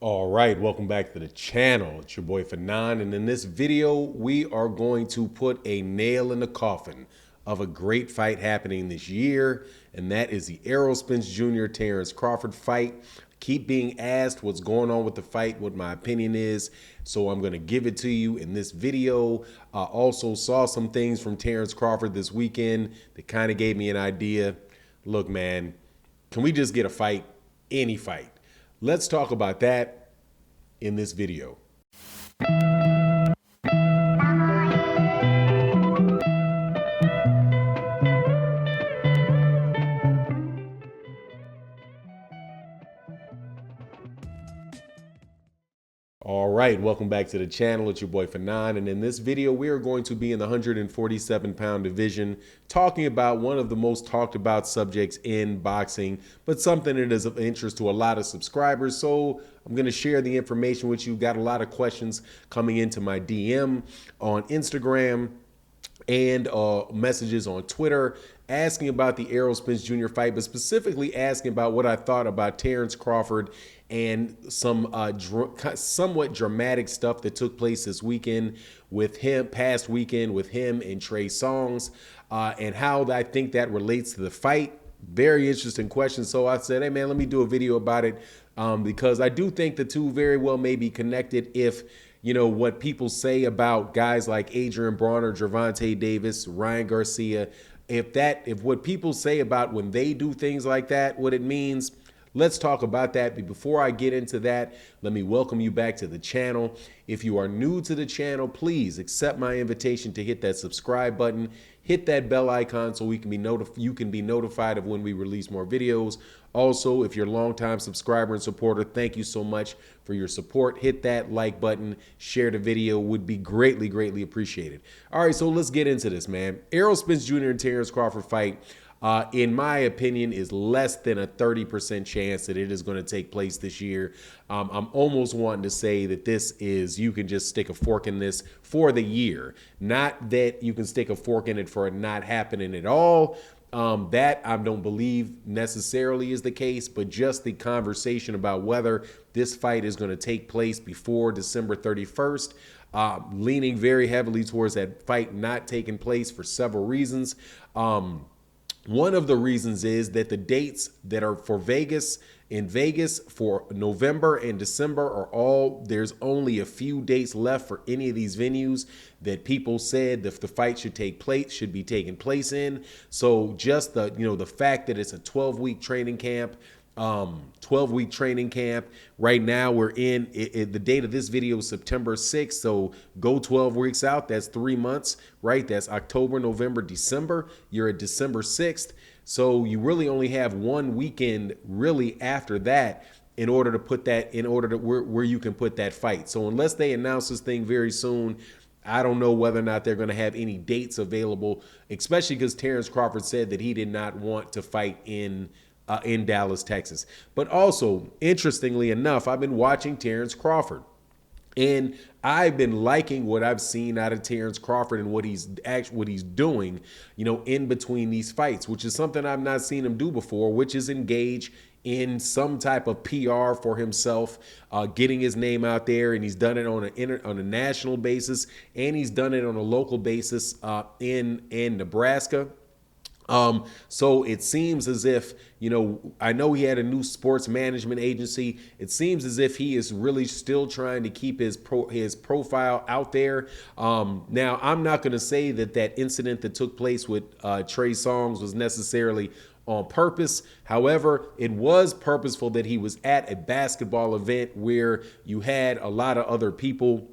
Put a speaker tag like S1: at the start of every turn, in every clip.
S1: All right, welcome back to the channel. It's your boy Fanon, and in this video, we are going to put a nail in the coffin of a great fight happening this year, and that is the Errol Spence Jr. Terence Crawford fight. Keep being asked what's going on with the fight, what my opinion is, so I'm going to give it to you in this video. I also saw some things from Terence Crawford this weekend that kind of gave me an idea. Look, man, can we just get a fight? Any fight. Let's talk about that in this video. All right, welcome back to the channel. It's your boy Fanon, and in this video, we are going to be in the 147-pound division, talking about one of the most talked about subjects in boxing, but something that is of interest to a lot of subscribers. So I'm going to share the information with you. Got a lot of questions coming into my DM on Instagram and messages on Twitter asking about the Errol Spence Jr. fight, but specifically asking about what I thought about Terence Crawford and some somewhat dramatic stuff that took place this weekend with him, past weekend with him and Trey Songz, and how I think that relates to the fight. Very interesting question. So I said, hey man, let me do a video about it because I do think the two very well may be connected if, you know, what people say about guys like Adrian Bronner, Gervonta Davis, Ryan Garcia, if what people say about when they do things like that, what it means. Let's talk about that. But before I get into that, let me welcome you back to the channel. If you are new to the channel, please accept my invitation to hit that subscribe button, hit that bell icon so you can be notified of when we release more videos. Also, if you're a longtime subscriber and supporter, thank you so much for your support. Hit that like button, share the video, would be greatly, greatly appreciated. All right, so let's get into this, man. Errol Spence Jr. and Terence Crawford fight, in my opinion, is less than a 30% chance that it is going to take place this year. I'm almost wanting to say that this is, you can just stick a fork in this for the year. Not that you can stick a fork in it for it not happening at all. That I don't believe necessarily is the case, but just the conversation about whether this fight is going to take place before December 31st, leaning very heavily towards that fight not taking place for several reasons. One of the reasons is that the dates that are for Vegas, in Vegas for November and December there's only a few dates left for any of these venues that people said that the fight should be taking place in. So just the fact that it's a 12-week training camp, 12-week training camp. Right now we're in the date of this video is September 6th. So go 12 weeks out. That's 3 months, right? That's October, November, December. You're at December 6th. So you really only have one weekend really after that in order to put that, where you can put that fight. So unless they announce this thing very soon, I don't know whether or not they're going to have any dates available, especially because Terence Crawford said that he did not want to fight in Dallas, Texas. But also, interestingly enough, I've been watching Terence Crawford, and I've been liking what I've seen out of Terence Crawford and what he's doing, you know, in between these fights, which is something I've not seen him do before, which is engage in some type of PR for himself, getting his name out there, and he's done it on a national basis, and he's done it on a local basis in Nebraska. So it seems as if, you know, I know he had a new sports management agency. It seems as if he is really still trying to keep his profile out there. Now, I'm not going to say that incident that took place with Trey Songz was necessarily on purpose. However, it was purposeful that he was at a basketball event where you had a lot of other people,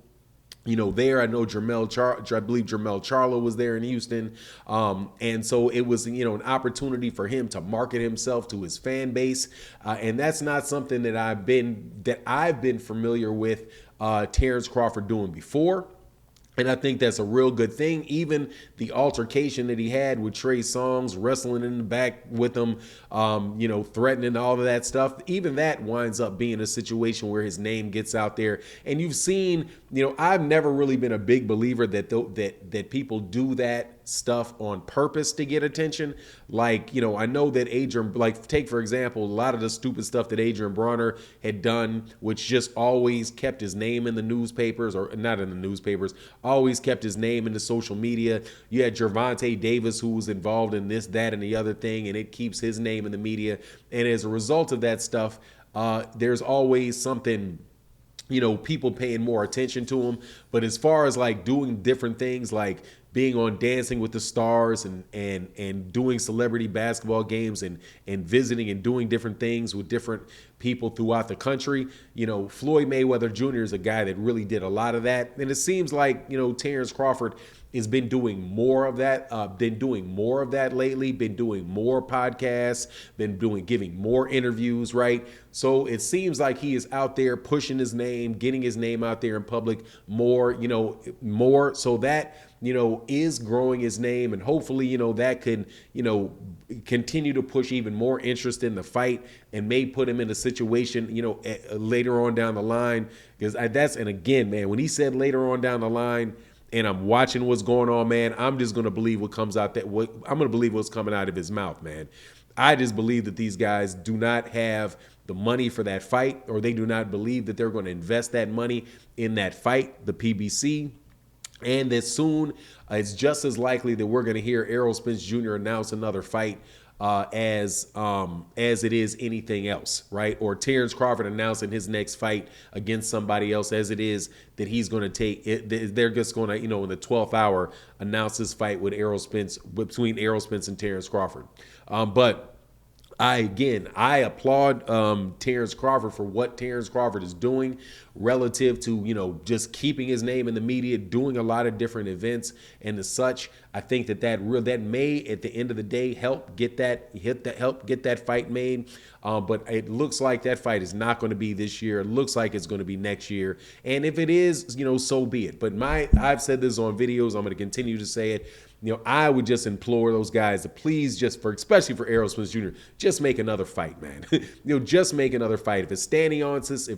S1: you know, there. I know I believe Jermell Charlo was there in Houston. And so it was, you know, an opportunity for him to market himself to his fan base. And that's not something that I've been familiar with Terence Crawford doing before. And I think that's a real good thing. Even the altercation that he had with Trey Songz, wrestling in the back with him, you know, threatening all of that stuff, even that winds up being a situation where his name gets out there. And you've seen, you know, I've never really been a big believer that people do that stuff on purpose to get attention. Like, I know that Adrian, like, take for example, a lot of the stupid stuff that Adrian Bronner had done, which just always kept his name in the newspapers, or not in the newspapers, always kept his name in the social media. You had Gervonta Davis, who was involved in this, that, and the other thing, and it keeps his name in the media. And as a result of that stuff, there's always something, people paying more attention to him. But as far as like doing different things, like being on Dancing with the Stars and doing celebrity basketball games and visiting and doing different things with different people throughout the country, Floyd Mayweather Jr. is a guy that really did a lot of that. And it seems like, Terence Crawford has been doing more of that, lately, been doing more podcasts, giving more interviews, right? So it seems like he is out there pushing his name, getting his name out there in public more, so that, is growing his name, and hopefully, that can, continue to push even more interest in the fight and may put him in a situation, later on down the line, because and again, man, when he said later on down the line, and I'm watching what's going on, man, I'm just going to believe what comes out I'm going to believe what's coming out of his mouth, man. I just believe that these guys do not have the money for that fight, or they do not believe that they're going to invest that money in that fight, the PBC. And that soon, it's just as likely that we're going to hear Errol Spence Jr. announce another fight as it is anything else, right? Or Terence Crawford announcing his next fight against somebody else, as it is that he's going to take it. They're just going to, in the 12th hour, announce this fight with between Errol Spence and Terence Crawford. But I applaud Terence Crawford for what Terence Crawford is doing relative to, just keeping his name in the media, doing a lot of different events and as such. I think that may, at the end of the day, help get that fight made. But it looks like that fight is not going to be this year. It looks like it's going to be next year. And if it is, so be it. But I've said this on videos. I'm going to continue to say it. I would just implore those guys to please, especially for Errol Spence Jr., just make another fight, man. Just make another fight. If it's standing answers,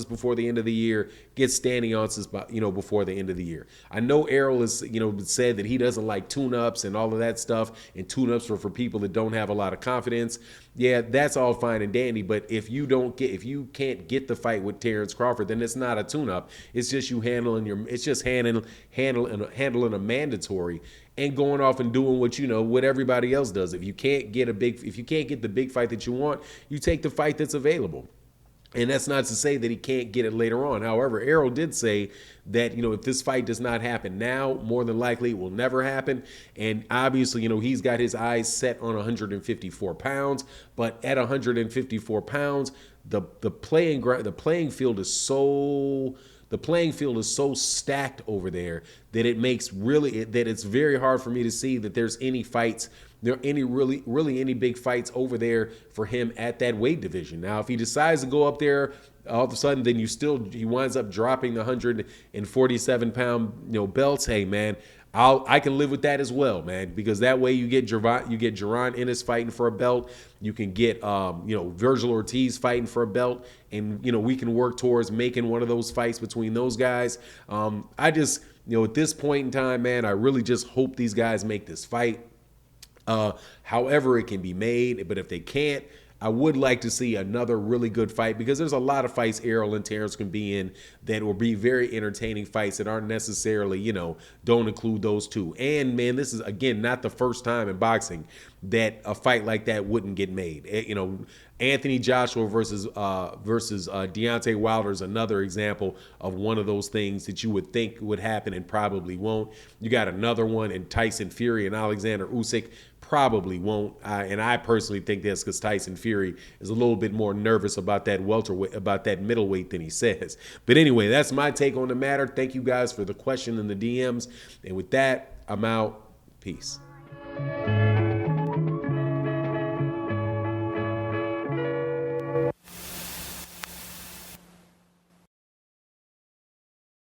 S1: before the end of the year, get standing answers, before the end of the year. I know Errol has, said that he doesn't like tune-ups and all of that stuff, and tune-ups are for people that don't have a lot of confidence. Yeah, that's all fine and dandy, but if you can't get the fight with Terence Crawford, then it's not a tune-up. It's just you handling a mandatory and going off and doing what everybody else does. If you can't get the big fight that you want, you take the fight that's available. And that's not to say that he can't get it later on. However, Errol did say that, if this fight does not happen now, more than likely it will never happen. And obviously, he's got his eyes set on 154 pounds. But at 154 pounds, the playing field is so stacked over there that it makes that it's very hard for me to see that there's any fights. There are any big fights over there for him at that weight division. Now, if he decides to go up there, all of a sudden, then he winds up dropping the 147-pound belts. Hey, man, I can live with that as well, man, because that way you get Jaron Ennis fighting for a belt. You can get Virgil Ortiz fighting for a belt, and we can work towards making one of those fights between those guys. I just at this point in time, man, I really just hope these guys make this fight. However it can be made, but if they can't, I would like to see another really good fight, because there's a lot of fights Errol and Terence can be in that will be very entertaining fights that aren't necessarily, don't include those two. And man, this is again not the first time in boxing that a fight like that wouldn't get made. Anthony Joshua versus Deontay Wilder is another example of one of those things that you would think would happen and probably won't. You got another one in Tyson Fury and Alexander Usyk. Probably won't, and I personally think that's because Tyson Fury is a little bit more nervous about that middleweight than he says. But anyway, that's my take on the matter. Thank you guys for the question in the DMs, and with that, I'm out. Peace.